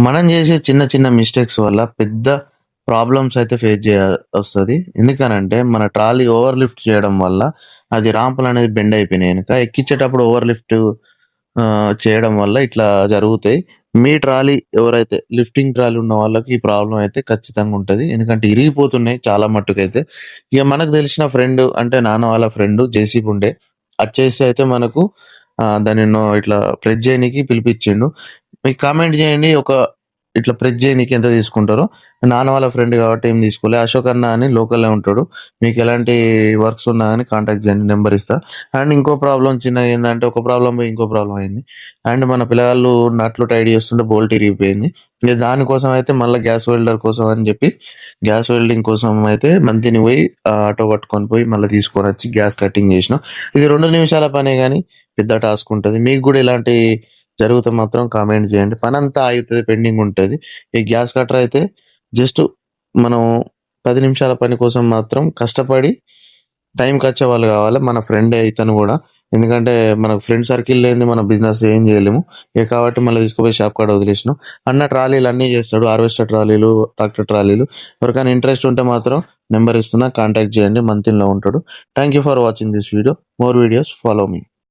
మనం చేసే చిన్న చిన్న మిస్టేక్స్ వల్ల పెద్ద ప్రాబ్లమ్స్ అయితే ఫేస్ వస్తది. ఎందుకనంటే మన ట్రాలీ ఓవర్ లిఫ్ట్ చేయడం వల్ల అది రాంపులనేది బెండ్ అయిపోయినాయి ఎనక. ఎక్కించేటప్పుడు ఓవర్ లిఫ్ట్ చేయడం వల్ల ఇట్లా జరుగుతాయి. మీ ట్రాలీ ఎవరైతే లిఫ్టింగ్ ట్రాలీ ఉన్న వాళ్ళకి ఈ ప్రాబ్లమ్ అయితే ఖచ్చితంగా ఉంటది. ఎందుకంటే ఇరిగిపోతున్నాయి చాలా మట్టుకైతే. ఇగ మనకు తెలిసిన ఫ్రెండ్ అంటే నాన్న వాళ్ళ ఫ్రెండ్ జేసీబీ ఉండే. అచ్చేసి అయితే మనకు దాన్ని ఇట్లా ప్రెస్ చేయనీకి పిలిపిచ్చిండు. మీకు కామెంట్ చేయండి. ఇట్లా ప్రెస్ చేయనీకి ఎంత తీసుకుంటారో. నాన్న వాళ్ళ ఫ్రెండ్ కాబట్టి ఏం తీసుకోలే. అశోక్ అన్న అని లోకల్‌లో ఉంటాడు. మీకెలాంటి వర్క్స్ ఉన్నా గాని కాంటాక్ట్ చేయండి. నంబర్ ఇస్తా. అండ్ ఇంకో ప్రాబ్లమ్ చిన్నగేందంటే ఒక ప్రాబ్లమ్ పోయి ఇంకో ప్రాబ్లమ్ అయింది. అండ్ మన పిల్లగాళ్ళు నట్లు టైట్ చేస్తుంటే బోల్ట్ ఇరిగిపోయింది. ఇగ దానికోసం అయితే మళ్ళా గ్యాస్ వెల్డర్ కోసం అని చెప్పి గ్యాస్ వెల్డింగ్ కోసం అయితే మంతిని పోయి ఆటో పట్టుకొని పోయి మళ్ళా తీసుకొనొచ్చి గ్యాస్ కటింగ్ చేసినాం. ఇది 2 నిమిషాల పనే గాని పెద్ద టాస్క్ ఉంటది. మీకు గూడా ఇలాంటి జరిగితే మాత్రం కామెంట్ చేయండి. పనంతా ఆగుతది, పెండింగ్ ఉంటది. ఈ గ్యాస్ కటర్ అయితే జస్ట్ మనం 10 నిమిషాల పని కోసం మాత్రం కష్టపడి టైంకొచ్చేవాళ్ళు కావాలి. మన ఫ్రెండే ఇతను గూడా. ఎందుకంటే మనకు ఫ్రెండ్ సర్కిల్ లేనిదే మనం బిజినెస్ ఏం చేయలేము. ఇక కాబట్టి మళ్ళీ తీసుకుపోయి షాప్ కాడ వదిలేసినాం. అన్న ట్రాలీలు అన్నీ చేస్తాడు. హార్వెస్టర్ ట్రాలీలు, ట్రాక్టర్ ట్రాలీలు. ఎవరికైనా ఇంట్రెస్ట్ ఉంటే మాత్రం నంబర్ ఇస్తున్నా కాంటాక్ట్ చేయండి. మంతిన్‌లో ఉంటాడు. Thank you for watching this video. More videos follow me.